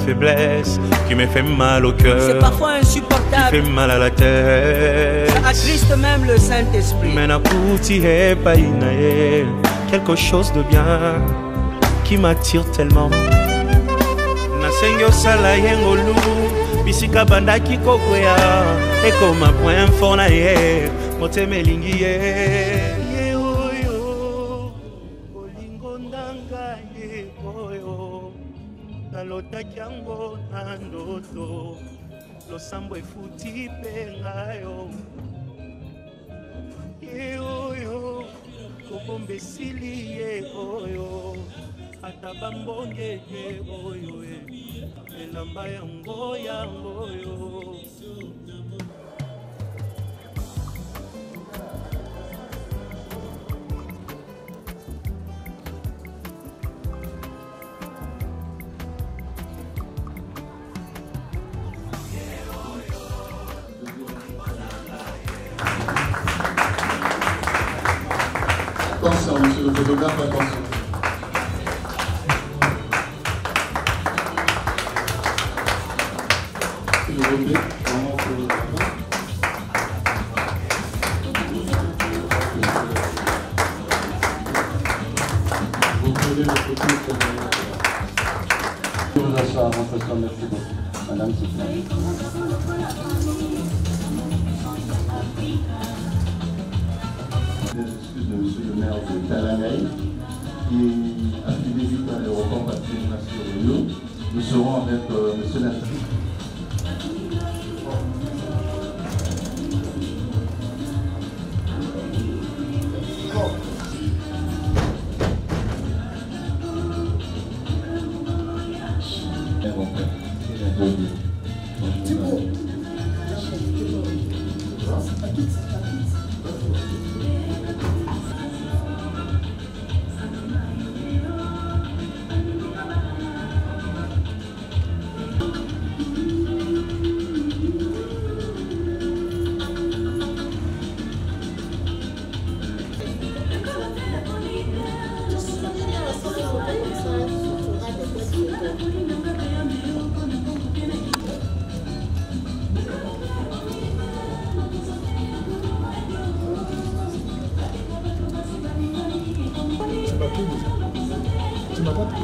Faiblesse qui me fait mal au cœur. C'est parfois insupportable. Qui fait mal à la tête. Ça attriste même le Saint-Esprit. Quelque chose de bien qui m'attire tellement. Nasengo sala yengolu bisika bandaki kokwea ekoma point fort na ye moteme lingi ye oyo olingo ndanga ye oyo nalotaki yango na ndoto losambo efuti mpe ngayo ye oyo kobomba esili ye oyo ata bambonge ye oyo elamba yango yangoyo. Attention, monsieur le photographe, attention. S'il vous plaît, vraiment pour le photographe. Vous prenez le photo pour vous asseoir en faisant merci beaucoup. Madame, s'il vous plaît. De monsieur le maire de Talangaï qui a fait visite à l'aéroport Patrick Mastrorio. Nous serons avec monsieur Nathalie. Tu m'as pas pris.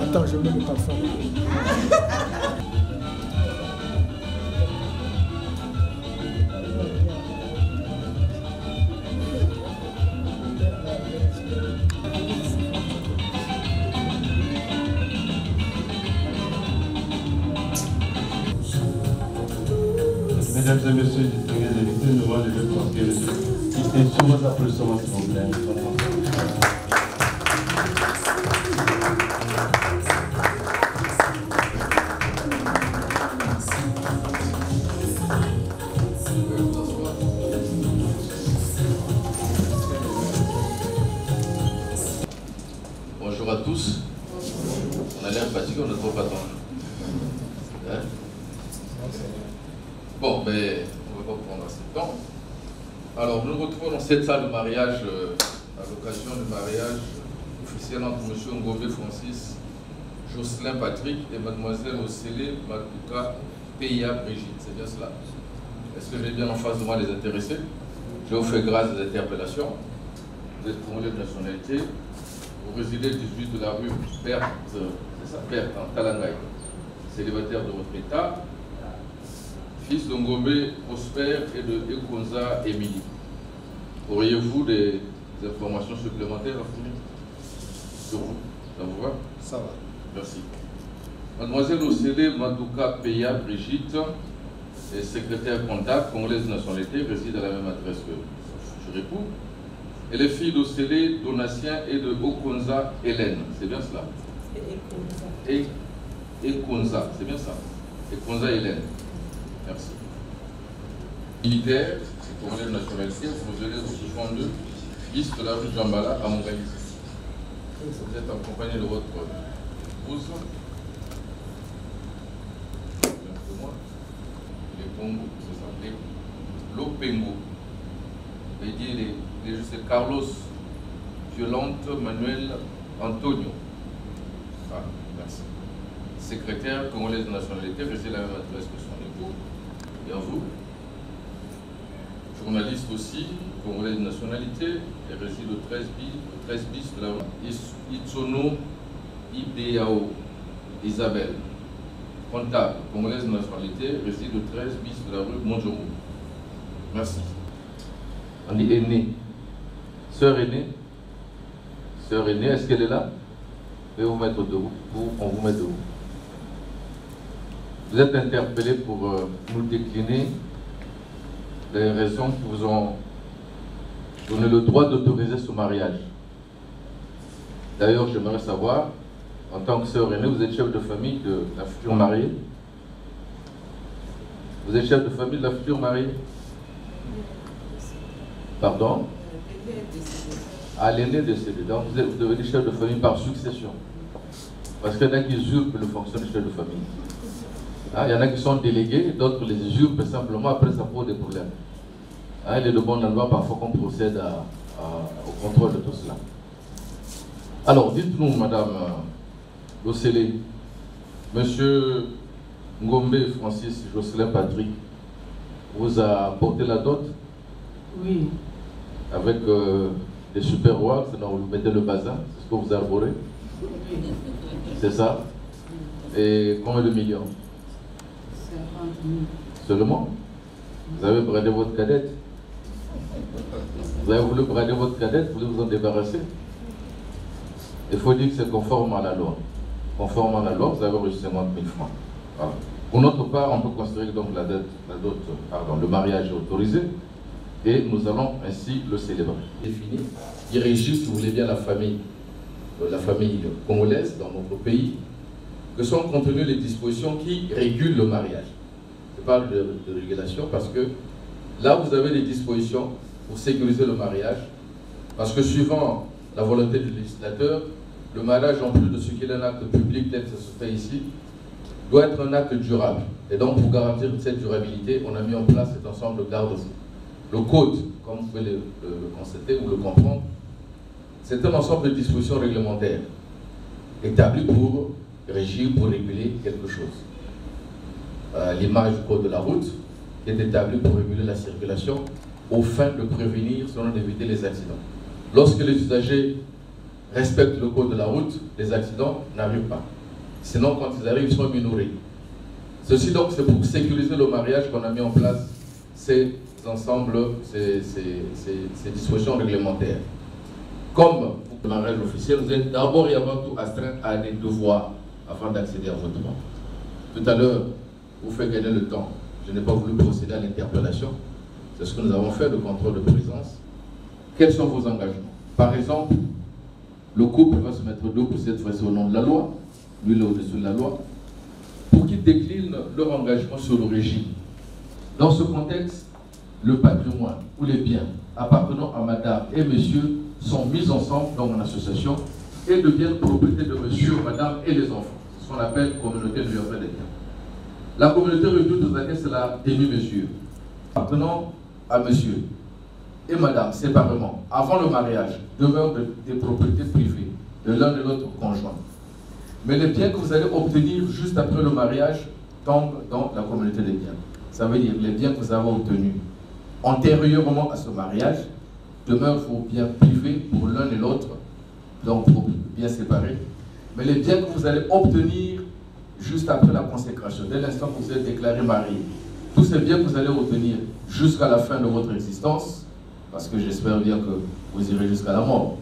Attends, je mets le parfum. Mesdames et messieurs, distingués invités, nous allons lever pour que distinction vos applaudissements, s'il vous plaît. Bonjour à tous. On a l'air fatigué, on ne trop pas attendre. Hein? Bon, mais on ne va pas prendre assez de temps. Alors, nous nous retrouvons dans cette salle de mariage à l'occasion du mariage officiel entre M. Ngobé Francis, Jocelyn Patrick et Mademoiselle Océlé Matouka Peya Brigitte. C'est bien cela. Est-ce que j'ai bien en face de moi les intéressés? Je vous fais grâce des interpellations. Vous êtes congolais de nationalité. Vous résidez 18 de la rue Berthe, c'est ça, Berthe, en Talangaï. Célibataire de votre état. Fils de Ngobé Prosper et de Ekonza Émilie. Auriez-vous des informations supplémentaires à fournir sur vous? Ça vous va? Ça va. Merci. Mademoiselle Océlé Matouka Peya Brigitte est secrétaire comptable congolaise de nationalité, réside à la même adresse que son futur époux. Elle est fille d'Océlé Donatien et de Okonza Hélène. C'est bien cela? Ekonza, c'est bien ça? Ekonza Hélène. Merci. Militaire, c'est congolais de nationalité, vous allez au 62, bis de la rue Djambala à Montréal. Vous êtes accompagné de votre épouse. Les Congo, ça s'appelait Lopengo. Et dit c'est Carlos Violante Manuel Antonio. Ah, merci. Secrétaire congolaise de nationalité, restez la même adresse que son époux. Et à vous. Journaliste aussi, congolaise de nationalité, et réside au 13 bis de la rue Itsono Ideao Isabelle. Comptable, congolaise de nationalité, réside au 13 bis de la rue Mondjomo. Merci. On dit aînée. Sœur aînée. Sœur aînée, est-ce qu'elle est là? Veuillez vous mettre debout. On vous met debout. Vous êtes interpellé pour nous décliner les raisons qui vous ont donné le droit d'autoriser ce mariage. D'ailleurs, j'aimerais savoir, en tant que sœur aînée, vous êtes chef de famille de la future mariée? Vous êtes chef de famille de la future mariée? Pardon? À l'aîné décédé. Donc vous devenez chef de famille par succession. Parce qu'il y en a qui usurpent le fonction de chef de famille. Hein, il y en a qui sont délégués, d'autres les usurpent simplement, après ça pose des problèmes. Hein, il est de bonne loi parfois qu'on procède au contrôle de tout cela. Alors dites-nous, Madame Losele, Monsieur Ngombe Francis Jocelyn Patrick vous a porté la dot? Oui. Avec des super rois, sinon vous mettez le bazin, c'est ce que vous arborez? Oui. C'est ça? Et combien de millions? 50 000. Seulement? Vous avez bradé votre cadette? Vous avez voulu brader votre cadette, vous voulez vous en débarrasser? Il faut dire que c'est conforme à la loi. Conforme à la loi, vous avez reçu 50 000 francs. Voilà. Pour notre part, on peut considérer donc le mariage est autorisé et nous allons ainsi le célébrer. Défini, il régit, si vous voulez bien, la famille congolaise dans notre pays, que sont contenues les dispositions qui régulent le mariage. Je parle de régulation parce que là, vous avez des dispositions pour sécuriser le mariage, parce que suivant la volonté du législateur, le mariage, en plus de ce qu'il est un acte public tel que ça se fait ici, doit être un acte durable. Et donc, pour garantir cette durabilité, on a mis en place cet ensemble de garde-fous. Le code, comme vous pouvez le constater ou le comprendre, c'est un ensemble de dispositions réglementaires établies pour régir, pour réguler quelque chose. L'image du code de la route qui est établie pour réguler la circulation aux fins de prévenir, sinon d'éviter les accidents. Lorsque les usagers respectent le code de la route, les accidents n'arrivent pas. Sinon, quand ils arrivent, ils sont minorés. Ceci donc, c'est pour sécuriser le mariage qu'on a mis en place ces ensembles, ces dispositions réglementaires. Comme le mariage officiel, vous êtes d'abord et avant tout astreint à des devoirs afin d'accéder à votre demande. Tout à l'heure, vous faites gagner le temps. Je n'ai pas voulu procéder à l'interpellation. C'est ce que nous avons fait, le contrôle de présence. Quels sont vos engagements? Par exemple, le couple va se mettre debout, cette fois-ci au nom de la loi, lui il est au-dessus de la loi, pour qu'ils déclinent leur engagement sur le régime. Dans ce contexte, le patrimoine ou les biens appartenant à madame et monsieur sont mis ensemble dans mon association et deviennent propriété de monsieur, madame et les enfants. C'est ce qu'on appelle communauté universelle des biens. La communauté réduite de laquelle c'est la demi-mesure, appartenant à monsieur et madame séparément, avant le mariage, demeurent des propriétés privées de l'un et l'autre conjoint. Mais les biens que vous allez obtenir juste après le mariage tombent dans la communauté des biens. Ça veut dire les biens que vous avez obtenus antérieurement à ce mariage demeurent vos biens privés pour l'un et l'autre, donc vos biens séparés. Mais les biens que vous allez obtenir juste après la consécration, dès l'instant que vous êtes déclaré marié, tous ces biens que vous allez obtenir jusqu'à la fin de votre existence, parce que j'espère bien que vous irez jusqu'à la mort,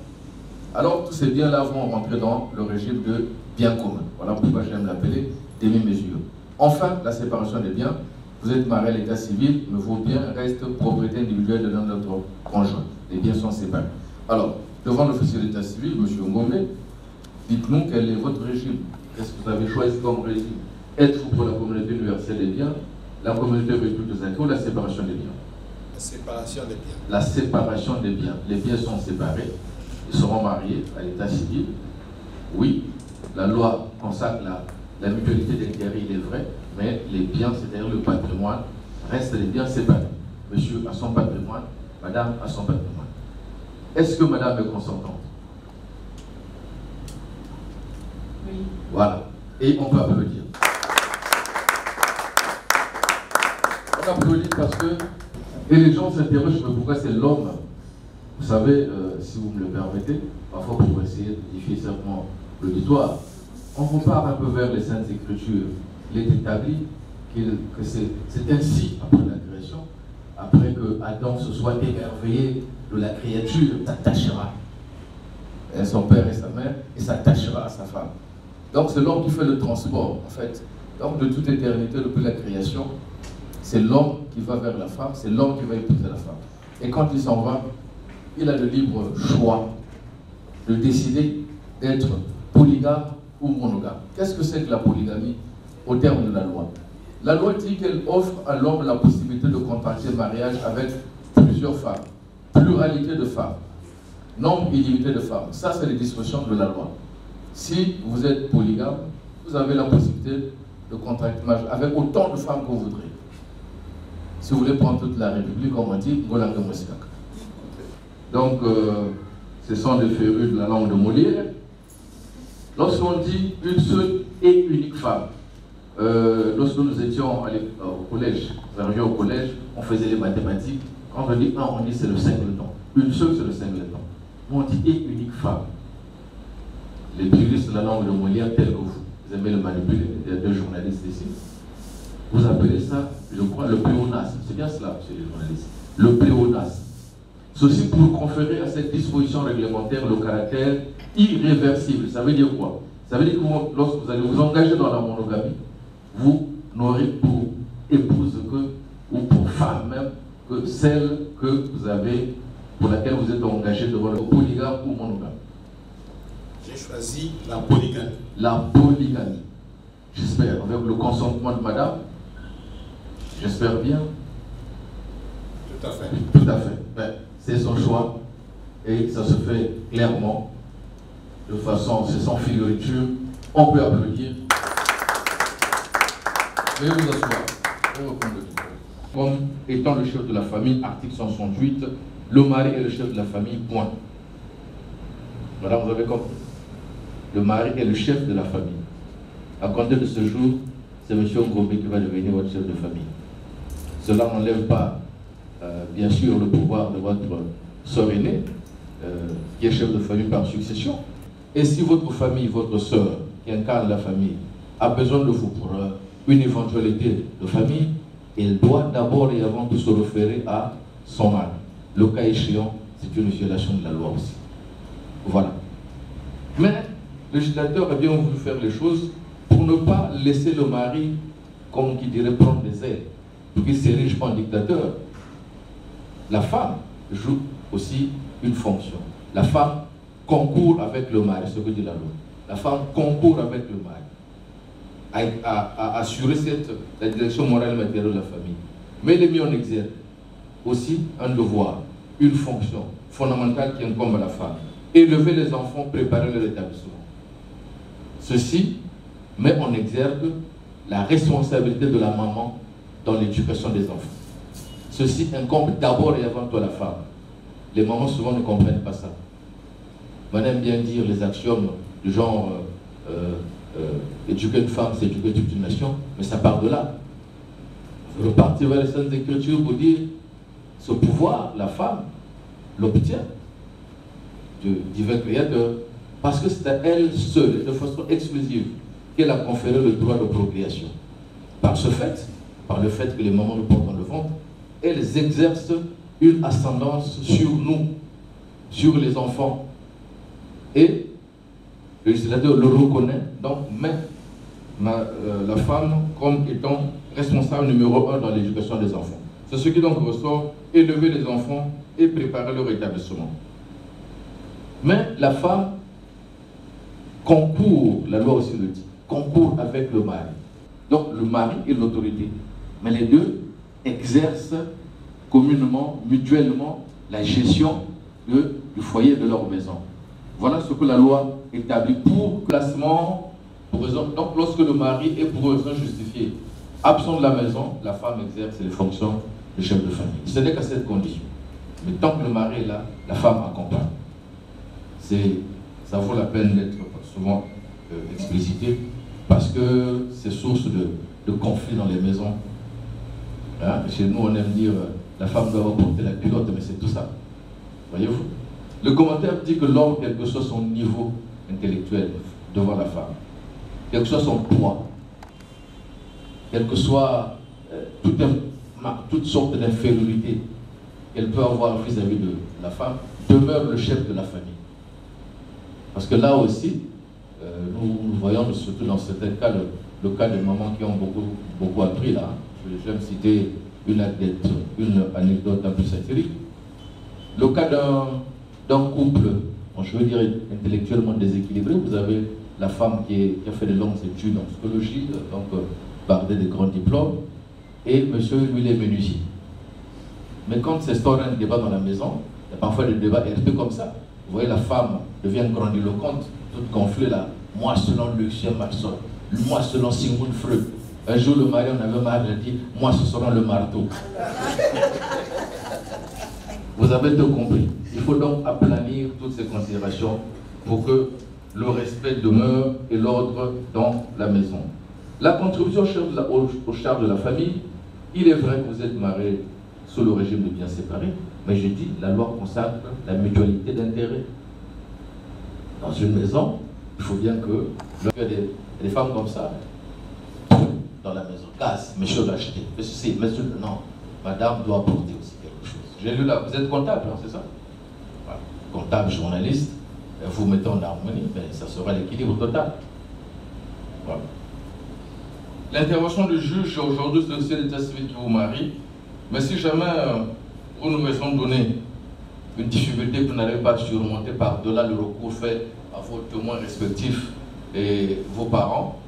alors tous ces biens-là vont rentrer dans le régime de biens communs. Voilà pourquoi j'aime l'appeler demi-mesure. Enfin, la séparation des biens. Vous êtes marié à l'état civil, mais vos biens restent propriété individuelle de l'un de notre conjoint. Les biens sont séparés. Alors, devant l'officier d'état civil, M. Ngombe, dites-nous quel est votre régime. Qu'est-ce que vous avez choisi comme régime? Êtes-vous pour la communauté universelle des biens, la communauté réduite des acquis ou la séparation des biens? La séparation des biens. La séparation des biens. Les biens sont séparés. Ils seront mariés à l'état civil. Oui, la loi consacre la mutualité d'intérêt, il est vrai, mais les biens, c'est-à-dire le patrimoine, restent les biens séparés. Monsieur a son patrimoine, madame a son patrimoine. Est-ce que madame est consentante? Oui. Voilà. Et on peut applaudir. On applaudit parce que... Et les gens s'interrogent, mais pourquoi c'est l'homme? Vous savez, si vous me le permettez, parfois pour essayer d'édifier certainement l'auditoire, on repart un peu vers les Saintes Écritures. Il est établi que c'est ainsi, après la création, après que Adam se soit émerveillé de la créature, s'attachera à son père et sa mère, et s'attachera à sa femme. Donc c'est l'homme qui fait le transport, en fait. Donc de toute éternité, depuis la création, c'est l'homme qui va vers la femme, c'est l'homme qui va épouser la femme. Et quand il s'en va, il a le libre choix de décider d'être polygame ou monogame. Qu'est-ce que c'est que la polygamie au terme de la loi? La loi dit qu'elle offre à l'homme la possibilité de contracter le mariage avec plusieurs femmes, pluralité de femmes, nombre illimité de femmes. Ça, c'est les dispositions de la loi. Si vous êtes polygame, vous avez la possibilité de contracter le mariage avec autant de femmes que vous voudrez. Si vous voulez prendre toute la République, comme on dit, Ngolanga Mosikaka. Donc, ce sont des férus de la langue de Molière. Lorsqu'on dit une seule et unique femme, lorsque nous étions au collège, nous arrivions au collège, on faisait les mathématiques. Quand on dit un, on dit c'est le singleton. Une seule, c'est le singleton. On dit et unique femme. Les juristes de la langue de Molière, tels que vous aimez le manipuler, il y a deux journalistes ici. Vous appelez ça, je crois, le pléonasme. C'est bien cela, monsieur le journaliste. Le pléonasme. Ceci pour conférer à cette disposition réglementaire le caractère irréversible. Ça veut dire quoi? Ça veut dire que lorsque vous allez vous engager dans la monogamie, vous n'aurez pour épouse ou pour femme même, que celle que vous avez, pour laquelle vous êtes engagé devant le polygame ou monogame. J'ai choisi la polygamie. La polygamie. J'espère, avec le consentement de madame. J'espère bien. Tout à fait. Tout à fait. Ben, c'est son choix et ça se fait clairement, de façon, c'est sans fioriture. On peut applaudir. Veuillez vous asseoir. Comme étant le chef de la famille, article 168, le mari est le chef de la famille, point. Madame, vous avez compris? Le mari est le chef de la famille. À compter de ce jour, c'est M. Ngobé qui va devenir votre chef de famille. Cela n'enlève pas, bien sûr, le pouvoir de votre sœur aînée, qui est chef de famille par succession. Et si votre famille, votre sœur, qui incarne la famille, a besoin de vous pour une éventualité de famille, elle doit d'abord et avant tout se référer à son mari. Le cas échéant, c'est une violation de la loi aussi. Voilà. Mais le législateur a bien voulu faire les choses pour ne pas laisser le mari, comme qui dirait, prendre des ailes, pour qu'il s'érige pas en dictateur. La femme joue aussi une fonction. La femme concourt avec le mari, ce que dit la loi. La femme concourt avec le mari à assurer la direction morale et matérielle de la famille. Mais il est mis en exergue aussi un devoir, une fonction fondamentale qui incombe à la femme. Élever les enfants, préparer leur établissement. Ceci met en exergue la responsabilité de la maman dans l'éducation des enfants. Ceci incombe d'abord et avant tout à la femme. Les mamans souvent ne comprennent pas ça. On aime bien dire les axiomes du genre éduquer une femme, c'est éduquer toute une nation, mais ça part de là. Vous repartez vers les Saintes Écritures pour dire ce pouvoir, la femme l'obtient du divin créateur, parce que c'est à elle seule, de façon exclusive, qu'elle a conféré le droit de procréation. Par ce fait, par le fait que les mamans nous portent dans le ventre, elles exercent une ascendance sur nous, sur les enfants. Et le législateur le reconnaît, donc met la femme comme étant responsable numéro 1 dans l'éducation des enfants. C'est ce qui donc ressort, élever les enfants et préparer leur établissement. Mais la femme concourt, la loi aussi le dit, concourt avec le mari. Donc le mari est l'autorité. Mais les deux exercent communément, mutuellement, la gestion du foyer de leur maison. Voilà ce que la loi établit pour placement, pour raison. Donc lorsque le mari est pour raison justifiée absent de la maison, la femme exerce les fonctions de chef de famille. Ce n'est qu'à cette condition. Mais tant que le mari est là, la femme accompagne. Ça vaut la peine d'être souvent explicité parce que c'est source de conflits dans les maisons. Hein? Chez nous, on aime dire la femme doit porter la culotte, mais c'est tout ça. Voyez-vous? Le commentaire dit que l'homme, quel que soit son niveau intellectuel devant la femme, quel que soit son poids, quelle que soit toute sorte d'infériorité qu'elle peut avoir vis-à-vis de la femme, demeure le chef de la famille. Parce que là aussi, nous voyons, surtout dans certains cas, le cas des mamans qui ont beaucoup appris là. Je vais me citer une anecdote un peu satirique. Le cas d'un couple, je veux dire intellectuellement déséquilibré, vous avez la femme qui a fait de longues études en psychologie, donc bardée de grands diplômes, et monsieur, lui, il est menuisier. Mais quand s'instaure un débat dans la maison, il y a parfois des débats un peu comme ça. Vous voyez, la femme devient grandiloquente, toute gonflée là. Moi, selon Lucien Masson, moi, selon Sigmund Freud. Un jour, le mari, on avait marre, il a dit, moi, ce sera le marteau. Vous avez tout compris. Il faut donc aplanir toutes ces considérations pour que le respect demeure et l'ordre dans la maison. La contribution aux charges de la famille, il est vrai que vous êtes marié sous le régime de biens séparés, mais je dis, la loi consacre la mutualité d'intérêts. Dans une maison, il faut bien que il y a des femmes comme ça, dans la maison, casse, monsieur l'a acheté, monsieur, non, madame doit apporter aussi quelque chose. J'ai lu là, vous êtes comptable, hein, c'est ça? Voilà. Comptable, journaliste, vous mettez en harmonie, ben, ça sera l'équilibre total. Voilà. L'intervention du juge aujourd'hui, c'est aussi l'état civil qui vous marie, mais si jamais pour une raison donnée, une difficulté que vous n'arrivez pas à surmonter par-delà le recours fait à vos témoins respectifs et vos parents,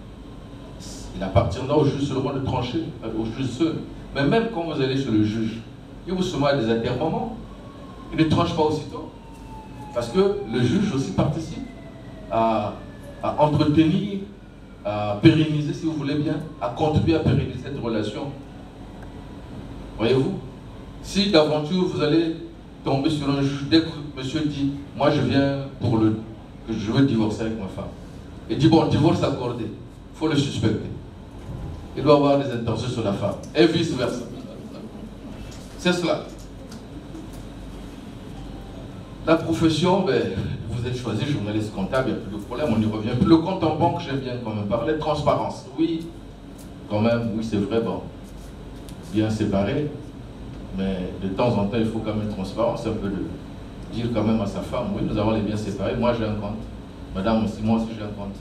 il appartiendra au juge seulement de trancher, au juge seul. Mais même quand vous allez chez le juge, il vous soumet à des intermoments, il ne tranche pas aussitôt. Parce que le juge aussi participe à entretenir, à pérenniser, si vous voulez bien, à contribuer à pérenniser cette relation. Voyez-vous? Si d'aventure vous allez tomber sur un juge, dès que monsieur dit, moi je viens que je veux divorcer avec ma femme, il dit, bon, divorce accordé, il faut le suspecter. Il doit avoir des intentions sur la femme, et vice-versa. C'est cela. La profession, ben, vous êtes choisi journaliste comptable, il n'y a plus de problème, on y revient. Le compte en banque, j'aime bien quand même parler. Transparence, oui, quand même, oui, c'est vrai, bon, bien séparé, mais de temps en temps, il faut quand même être transparent. C'est un peu de dire quand même à sa femme, oui, nous avons les biens séparés, moi j'ai un compte, madame aussi, moi aussi j'ai un compte.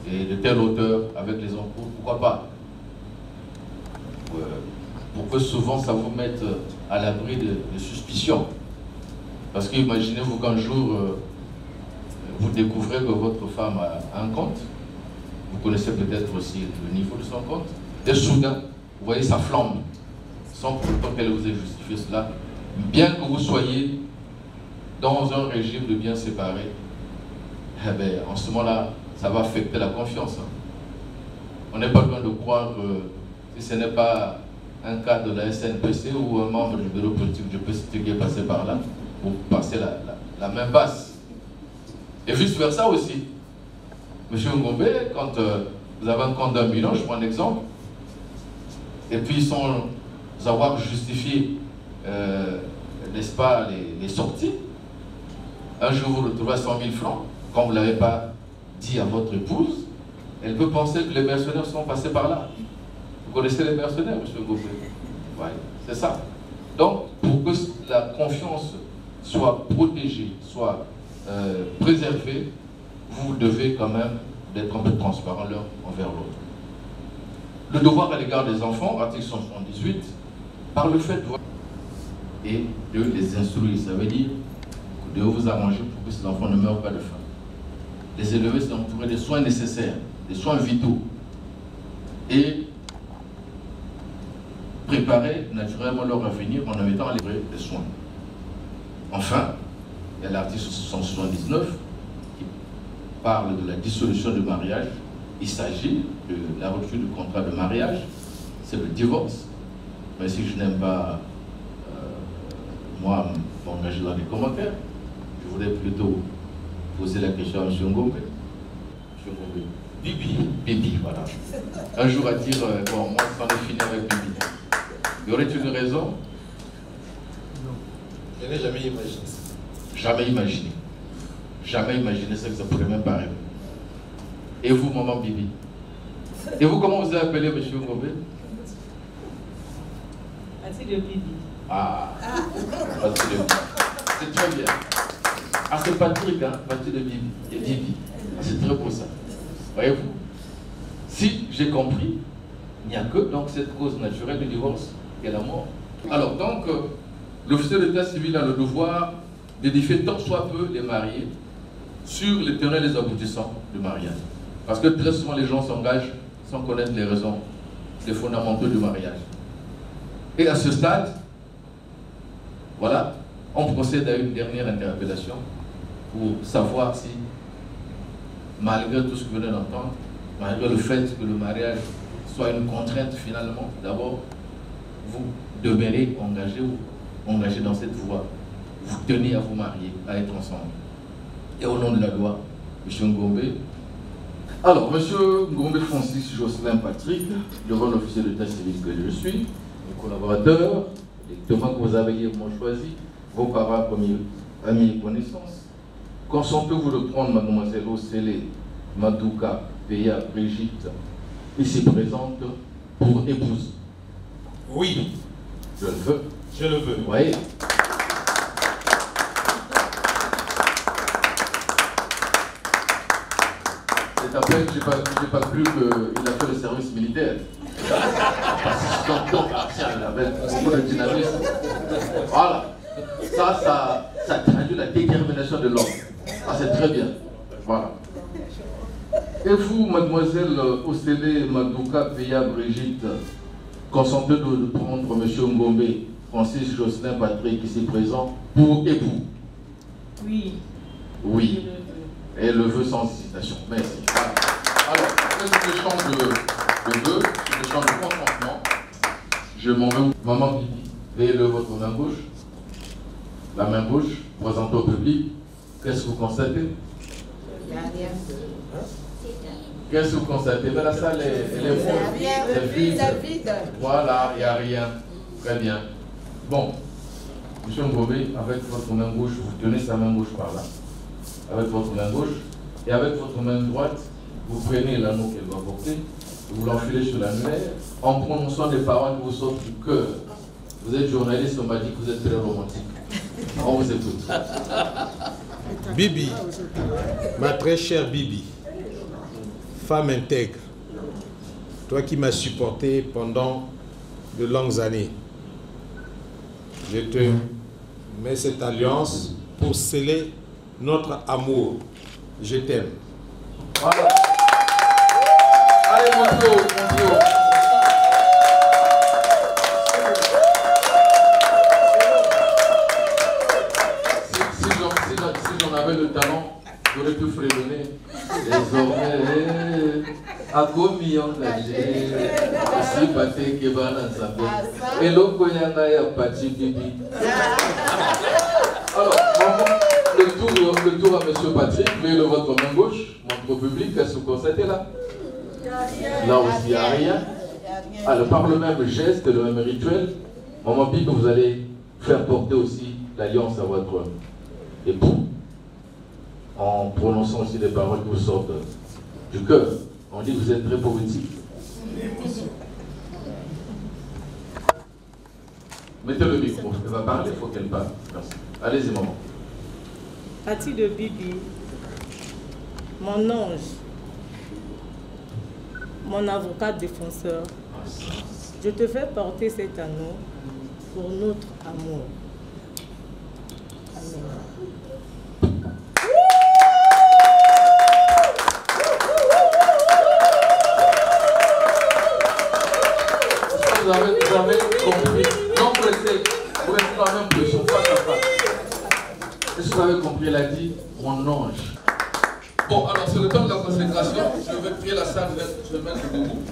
Et de telle hauteur, avec les encours, pourquoi pas? Pour que souvent ça vous mette à l'abri de suspicions. Parce que imaginez-vous qu'un jour, vous découvrez que votre femme a un compte, vous connaissez peut-être aussi le niveau de son compte, et soudain, vous voyez, ça flambe, sans pour autant qu'elle vous ait justifié cela, bien que vous soyez dans un régime de biens séparés, eh bien, en ce moment-là, ça va affecter la confiance. On n'est pas loin de croire que si ce n'est pas un cas de la SNPC ou un membre du bureau politique du PCT qui est passé par là, vous passez la main basse. Et vice-versa aussi. Monsieur Ngombe, quand vous avez un compte d'1 million, je prends un exemple, et puis sans avoir justifié, n'est-ce pas, les sorties, un jour vous retrouvez à 100 000 francs, quand vous ne l'avez pas dit à votre épouse, elle peut penser que les mercenaires sont passés par là. Vous connaissez les mercenaires, monsieur Ngombe? Oui, c'est ça. Donc, pour que la confiance soit protégée, soit préservée, vous devez quand même d'être un peu transparent l'un envers l'autre. Le devoir à l'égard des enfants, article 178, par le fait et de les instruire, ça veut dire de vous arranger pour que ces enfants ne meurent pas de faim. Les élever, c'est entourer des soins nécessaires, des soins vitaux. Et préparer naturellement leur avenir en mettant les soins. Enfin, il y a l'article 179 qui parle de la dissolution du mariage. Il s'agit de la rupture du contrat de mariage, c'est le divorce. Mais si je n'aime pas, moi, m'engager dans les commentaires, je voudrais plutôt poser la question à M. Ngombe. M. Ngombe. Bibi, voilà. Un jour à dire, bon, moi, ça en est fini avec Bibi. Y aurait-il une raison? Non. Je n'ai jamais imaginé ça. Jamais imaginé. Jamais imaginé ça, que ça pourrait même pas arriver. Et vous, maman Bibi? Et vous, comment vous avez appelé M. Ngombe? Assez de Bibi. Ah, Patrick de Bibi. C'est très bien. Ah, c'est Patrick, hein, Patrick de Bibi. Et Bibi. Ah, c'est très beau ça. Voyez-vous? Si j'ai compris, il n'y a que donc cette cause naturelle du divorce qui est la mort. Alors donc, l'officier d'état civil a le devoir d'édifier tant soit peu les mariés sur les tenants et les aboutissants du mariage. Parce que très souvent les gens s'engagent sans connaître les raisons, les fondamentaux du mariage. Et à ce stade, voilà, on procède à une dernière interpellation pour savoir si, malgré tout ce que vous venez d'entendre, malgré le fait que le mariage soit une contrainte finalement, d'abord, vous demeurez engagé dans cette voie. Vous tenez à vous marier, à être ensemble. Et au nom de la loi, M. Ngombe. Alors, M. Ngombe Francis Jocelyn Patrick, devant l'officier d'état civil que je suis, mes collaborateurs, les témoins que vous avez également choisis, vos parents, amis et connaissances, consentez-vous de prendre mademoiselle Osele Madouka Péa Brigitte, ici présente, pour épouse? Oui. Je le veux. Je le veux. Vous voyez? C'est après que je n'ai pas cru qu'il a fait le service militaire. Le dynamisme. Voilà. Ça traduit la détermination de l'homme. Ah, c'est très bien. Voilà. Et vous, mademoiselle Osele Madouka Péa Brigitte, consentez de prendre M. Ngombe Francis Jocelyn Patrick ici présent pour époux? Oui. Oui. Et le vœu sans hésitation. Merci. Voilà. Alors, après cet échange de vœux, cet échange de consentement, je m'en vais. Maman Bibi, veuillez lever votre main gauche. La main gauche, présentée au public. Qu'est-ce que vous constatez? Il n'y a rien. Qu'est-ce que vous constatez? Mais la salle, elle est vide. C'est vide. Voilà, il n'y a rien. Très bien. Bon, M. Ngombe, avec votre main gauche, vous tenez sa main gauche par là. Avec votre main gauche. Et avec votre main droite, vous prenez l'anneau qu'elle va porter, vous l'enfilez sur l'annuaire, en prononçant des paroles qui vous sortent du cœur. Vous êtes journaliste, on m'a dit que vous êtes très romantique. On vous écoute. Bibi, ma très chère Bibi, femme intègre, toi qui m'as supporté pendant de longues années, je te mets cette alliance pour sceller notre amour. Je t'aime. Voilà. Allez, montez haut, montez haut. Si j'en avais le talent, j'aurais pu fredonner. Désormais, à commis engagé, si Paté Kebana Nzambe, et l'autre Yanga ya Pati Bibi. Alors, le tour à M. Patrick, veuillez le votre main gauche, montre au public, qu'est-ce que vous constatez là? Là aussi, il n'y a rien. Alors, par le même geste, le même rituel, Maman Bibi, vous allez faire porter aussi l'alliance à votre époux, en prononçant aussi des paroles qui vous sortent du cœur. On dit que vous êtes très poétique. Mettez le micro, elle va parler, il faut qu'elle parle. Merci. Allez-y, maman. Patrick de Bibi, mon ange, mon avocat défenseur, je te fais porter cet anneau pour notre amour. Amen. Vous avez Bon, alors c'est le temps de la consécration. Je vais prier la salle, je vais mettre debout.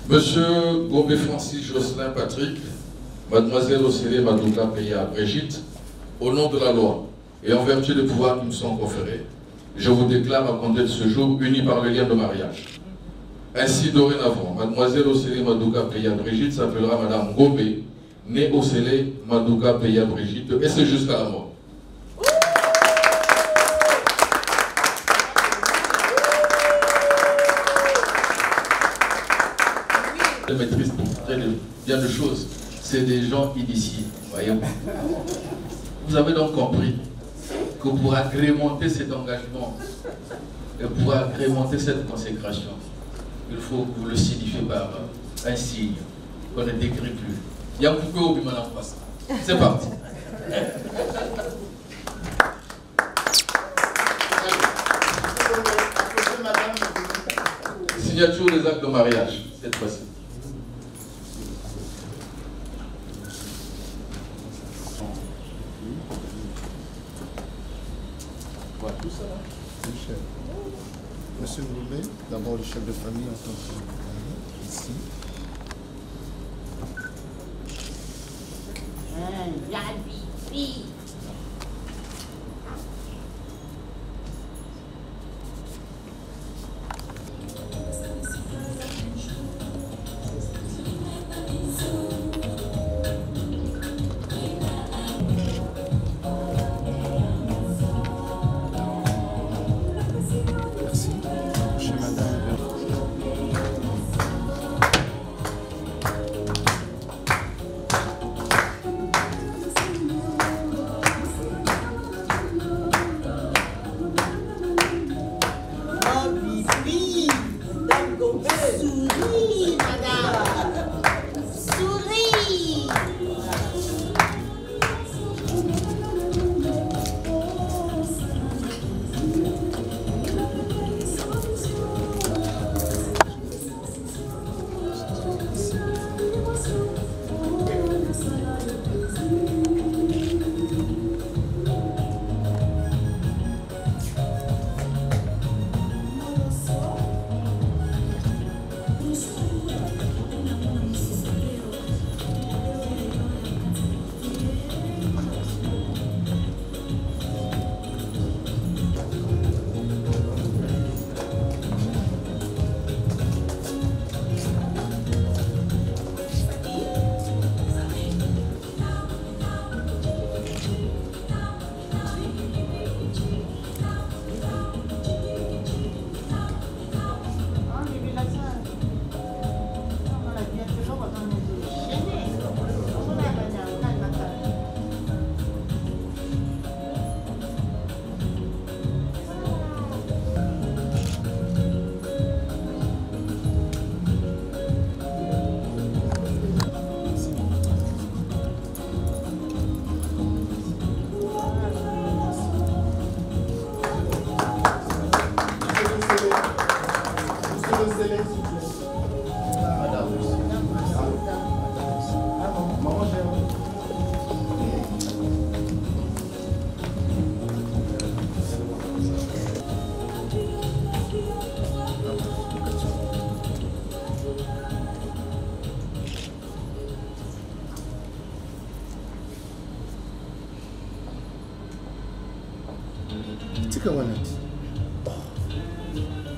Monsieur Gombe Francis Jocelyn Patrick, Mademoiselle Océlé Madouka Peya Brigitte, au nom de la loi et en vertu des pouvoirs qui me sont conférés, je vous déclare à compter de ce jour unis par le lien de mariage. Ainsi, dorénavant, Mademoiselle Océlé Madouka Peya Brigitte s'appellera Madame Gombe, née Océlé Madouka Peya Brigitte, et c'est jusqu'à la mort. Je maîtrise bien de choses. C'est des gens initiés, voyez-vous. Vous avez donc compris que pour agrémenter cet engagement et pour agrémenter cette consécration, il faut que vous le signifiez par un signe qu'on ne décrit plus. Il y a un coupé au bimana en face. C'est parti. Signature des actes de mariage, cette fois-ci. Tout ça là. Monsieur Ngoubé, d'abord le chef de famille en tant que ici.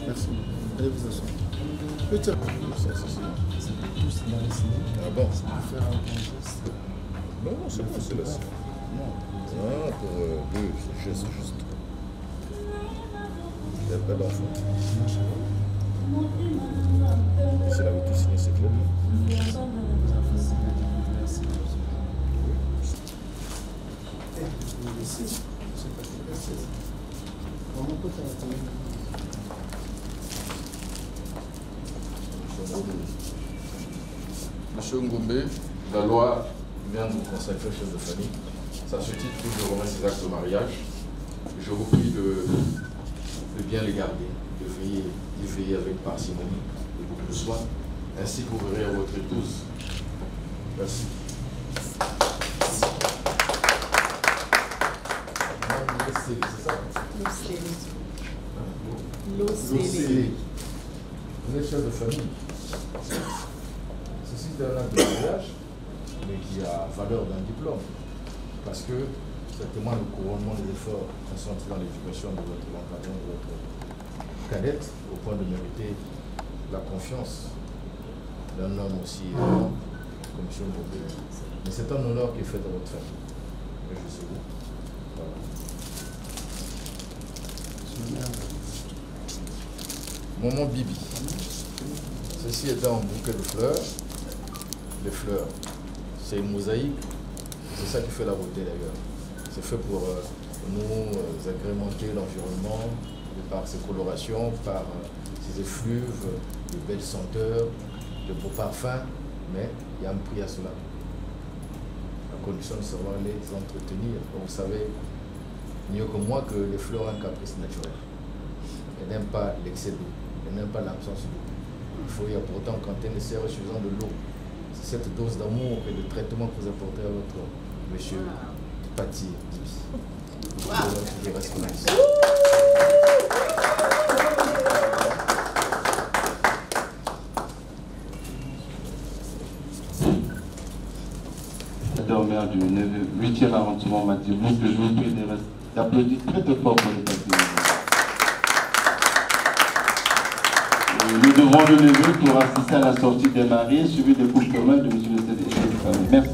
Merci. Allez vous asseoir. Petit. Ah bon? Non, c'est bon, c'est là. Ah, pour deux, c'est juste. Il y a pas d'enfant. C'est là où tu signes, c'est clair. Monsieur Ngoumbe, la loi vient de vous consacrer chef de famille. Ça se titre que je remets ces actes de mariage. Je vous prie de bien les garder. de veiller avec parcimonie et beaucoup de soin, ainsi que vous verrez à votre épouse. Merci. C'est ça? L'OCD. Vous êtes chef de famille. Ceci est un acte de mariage, mais qui a valeur d'un diplôme. Parce que ça témoigne le couronnement des efforts consentis dans l'éducation de votre compagnon, de votre cadette, au point de mériter la confiance d'un homme aussi comme M. Ngobé. Mais c'est un honneur qui est fait à votre famille. Et je sais vous. Voilà. Maman Bibi. Ceci est un bouquet de fleurs. Les fleurs, c'est une mosaïque. C'est ça qui fait la beauté d'ailleurs. C'est fait pour nous agrémenter l'environnement par ses colorations, par ses effluves, de belles senteurs, de beaux parfums. Mais il y a un prix à cela. La condition de savoir les entretenir. Donc, vous savez mieux que moi que les fleurs ont un caprice naturel. Elles n'aiment pas l'excès d'eau. Elles n'aiment pas l'absence d'eau. Il faut y apporter en quantité nécessaire et suffisante de l'eau. C'est cette dose d'amour et de traitement que vous apportez à votre monsieur Pati Bibi. Il reste comme ça. Le maire du 8e arrondissement m'a dit que je vous prie d'applaudir très fort pour les patriotes. Nous devrons le lever pour assister à la sortie des mariés, suivi des couches communes de M. le chef de famille. Merci.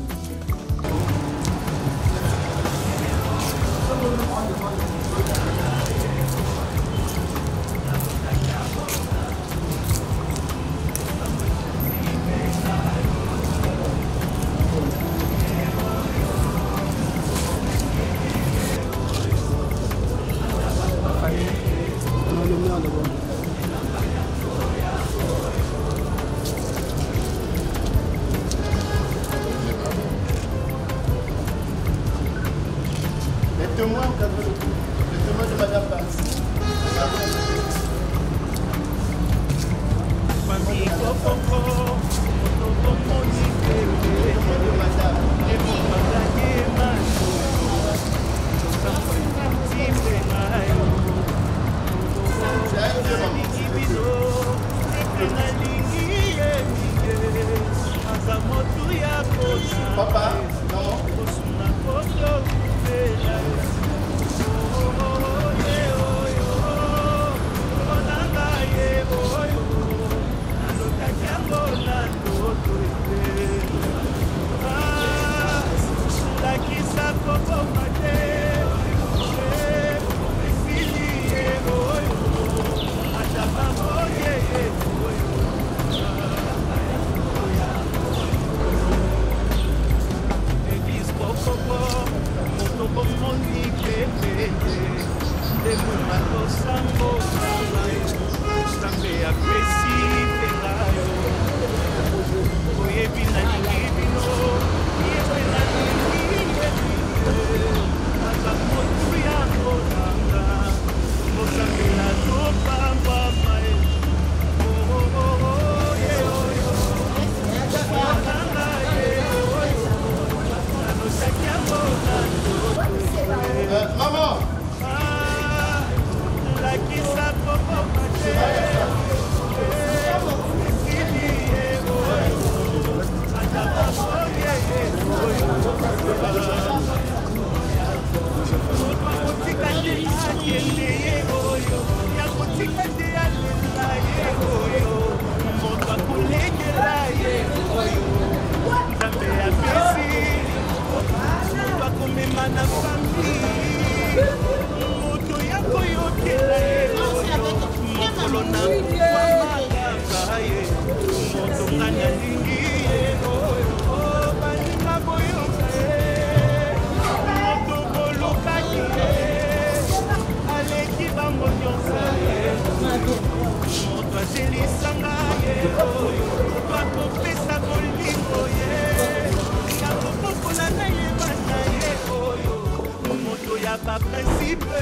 baprincipe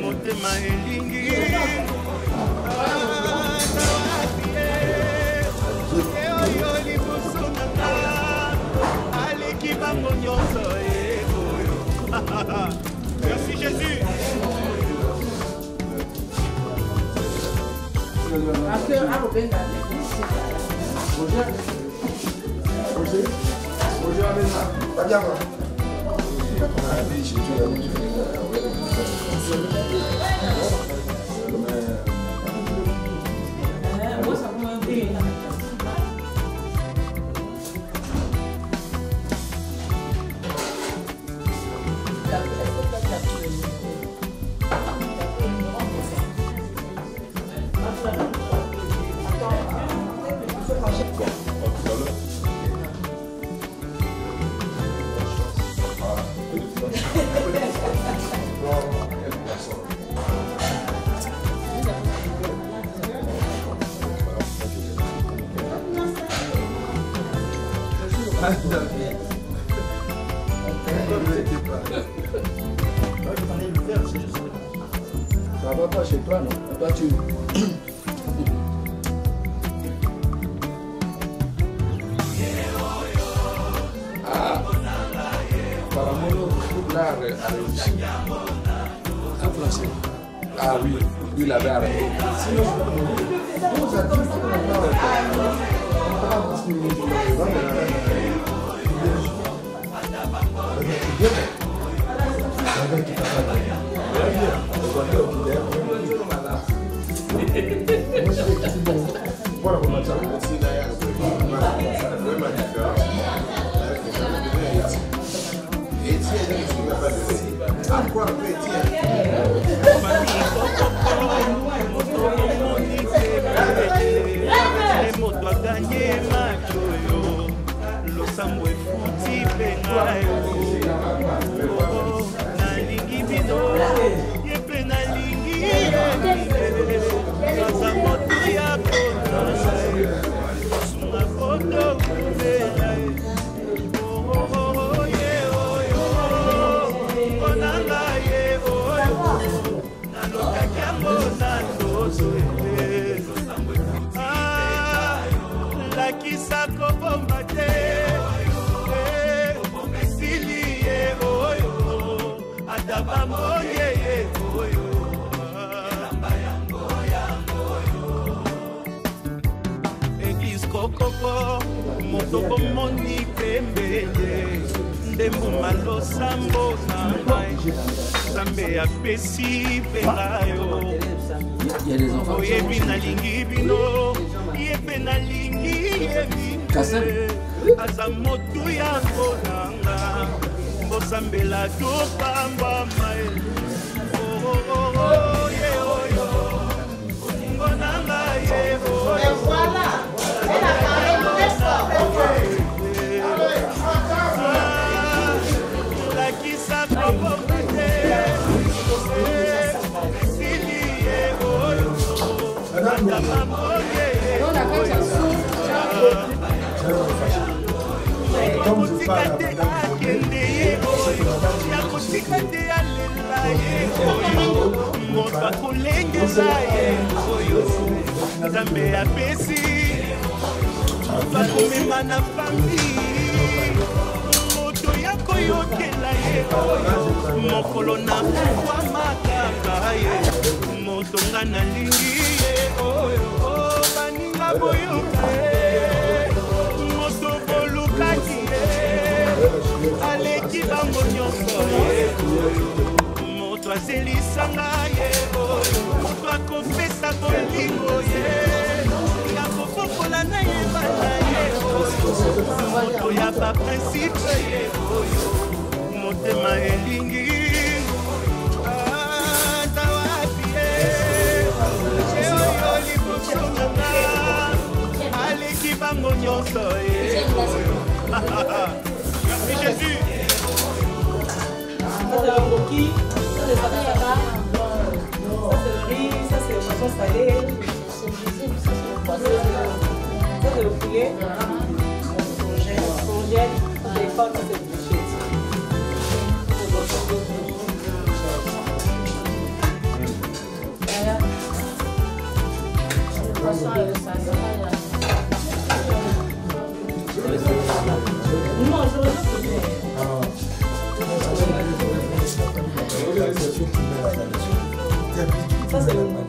motema elingi oyo liboso nanga aleki bango nyonso oyo. Merci Jésus. Ça va pas chez toi, non? Toi, tu... Apparemment, l'art a réussi. En français. Ah oui, lui, il avait arrêté. Sinon, vous artistes, moto aganye macho yo losambo efuti mpe ngayo nalingi bino ye mpe nalingi aza moto ya kona sunga koto kumela ye oyo konanga ye oyo nalokaki yango na ndoso lakisa kobomba te esili ye oyo ata bamoye ye oyo eglise kokoko moto bomoni pembele ndembuma losambo na mai nzambe apesi mpenga yo oyebi nalingi bino ye mpe nalingi ye bino aza motu yango nanga mbosambela topambwama ye oyo ngonanga ye oyo lakisa kobomba te esili ye oyo atabamoye yakotika te akende ye oyo yakotika te alela ye oyo moto akolengela ye oyo nzambe apesi bakomema na fami moto ya koyokela ye oyo mokolo na kuwa makaka ye moto nga nalingi ye oyo baninga boyoka ye moto bolukaki ye aleki bango nyonso ye moto azelisanga ye oyo moto akopesa bolingo ye yakofokola na ye bana ye oyo moto ya baprincipe ye oyo motema elingi ata wapi ye oyo liboso nanga aleki bango nyonso ye merci Jésus. Ça c'est la coquille, ça c'est le patata, ça c'est le riz, ça c'est le poisson salé, ça c'est le poulet, congèle, ça c'est les pâtes, ça c'est le bouchette. Ça, c'est le mot.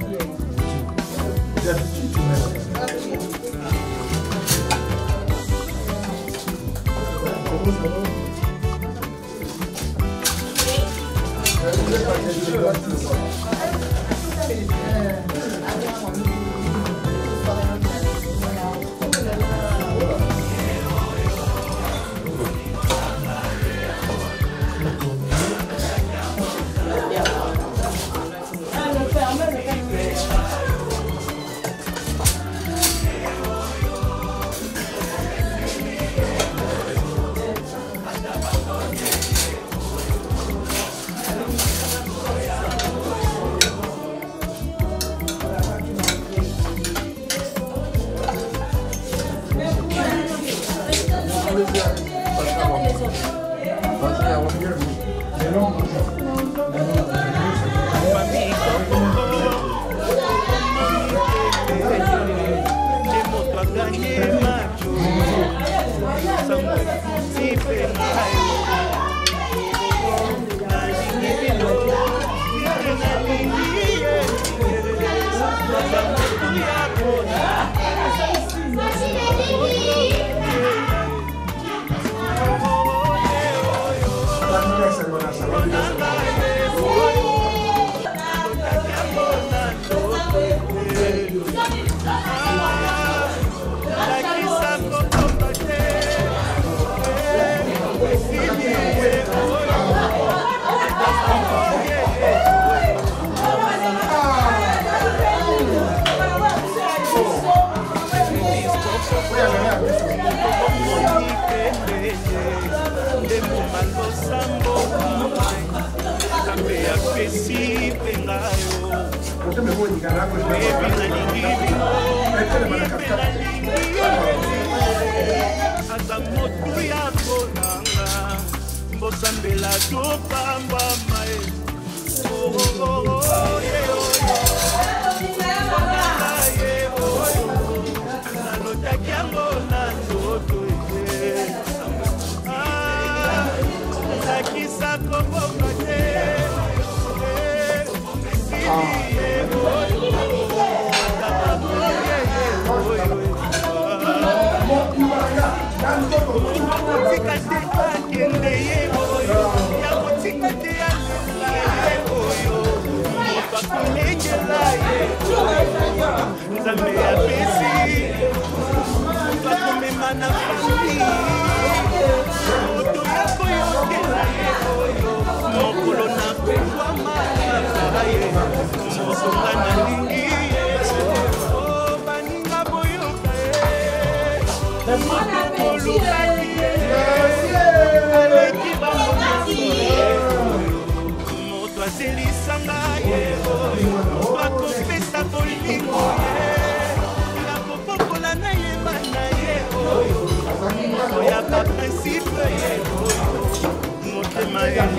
Motema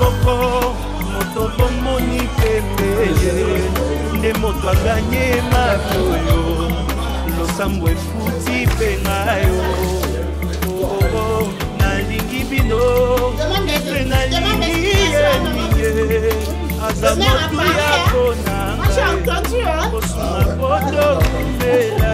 koko moto bomoni pembeye nde moto aganye matoyo losambo efuti mpe ngayo nalingi bino mpe nalingi yeninge aza motu ya konanga kosuna poto kumbela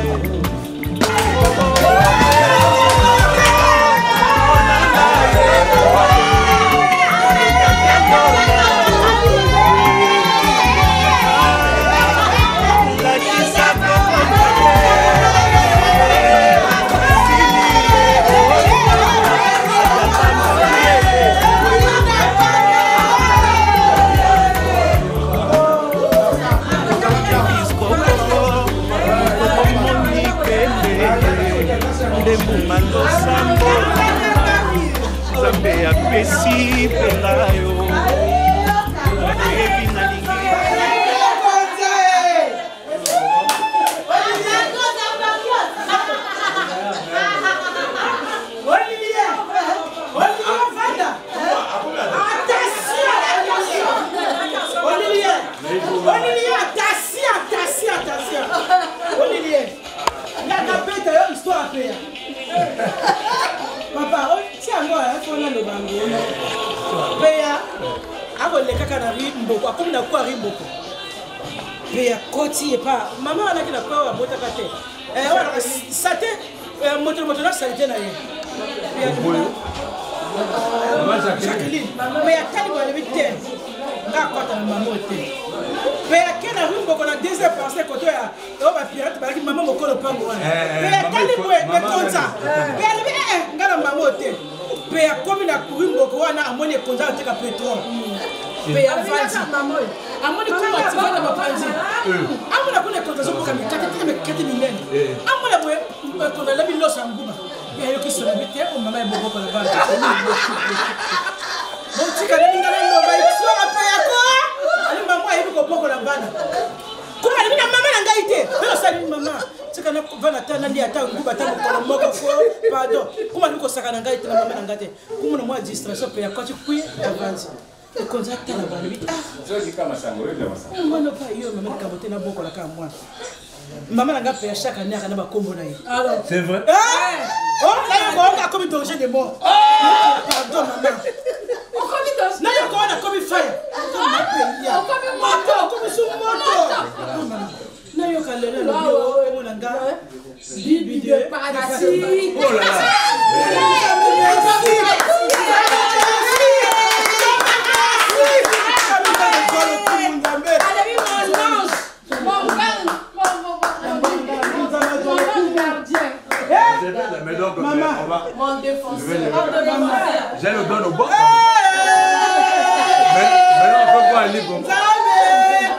Zambe ya pesi pengayo ebi na lingi Papa, tiens moi, il faut aller au bango. Péa, avant les caca n'arrive beaucoup, comme n'a pas arrivé beaucoup. Péa, côté et pas. Maman a qui n'a pas à botter à côté. Ça t'est, moto là, ça t'est naïe. Péa, Jacqueline, Péa, t'as dit le vite. N'a quoi ta maman était. Péa, quel arrive beaucoup la deuxième pensée côté à. On va pirate, parce que maman me colle pas moi. Péa, t'as dit quoi, mais comme ça. Péa, ngala maman était. Péa, comme il a couru beaucoup, on a amené content avec la pétrole. Péa, vas-y. Amoni kuma tivana mapanzi. Amona kuna kontazo kwa kati milene. Amona bwe kona labi losa nguma. Ya yoki sona bite o mama ebogo kwa bana. Bon tika nani ngala no ba ikso apa yako. Ali mama yibi ko boko la bana. Kuma ni mama na ngaite. Pero sali mama. Tika na vana tana ndi ata nguba ta ko moko ko pardon. Kuma ni ko saka na ngaite na mama na ngate. Kuma na mwa distraction pe yakwa chikui avance. Le contrat à la balle. Moi non pas yo maman kabote na boko la ka moi. Maman n'a pas chaque année à na ba kombo na yi. Alors c'est vrai. Oh là on a comme danger de mort. Pardon maman. On comme danger. Non on a comme fire. On comme moto, comme sous moto. Na yo kalele lo yo mo nanga. Bibi de paradis. Oh là là. Mais donc, maman, mon défenseur, j'ai le don au bon. Maintenant, on peut voir un livre.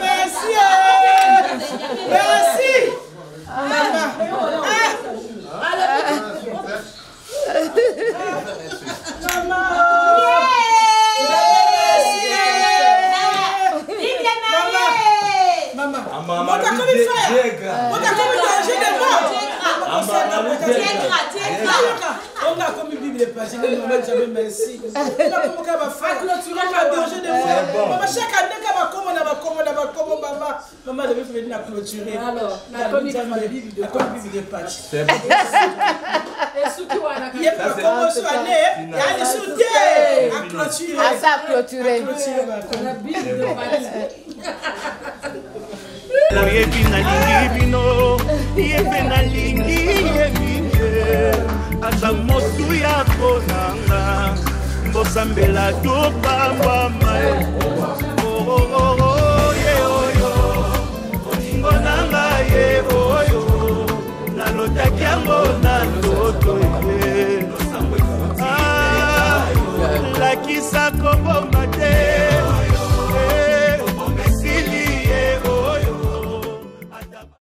Merci. Merci. Maman. Maman, on t'a comme il fait. On t'a comme il danger de mort. On a comme une Bible de page. Maman, jamais merci. On a comme ça va faire. Clôturer le danger de mort. Maman, chaque année, quand on va comme maman. Maman devait venir la clôturer. Alors, la comme Bible de page. C'est bon. Et surtout, il y a pas comme sur année. Il y a des soutiens à clôturer. À ça clôturer. La Bible de page. Oyebi nalingi bino, yebe nalingi yebinge. Aza motu ya konanga, mbosambela topamba mae.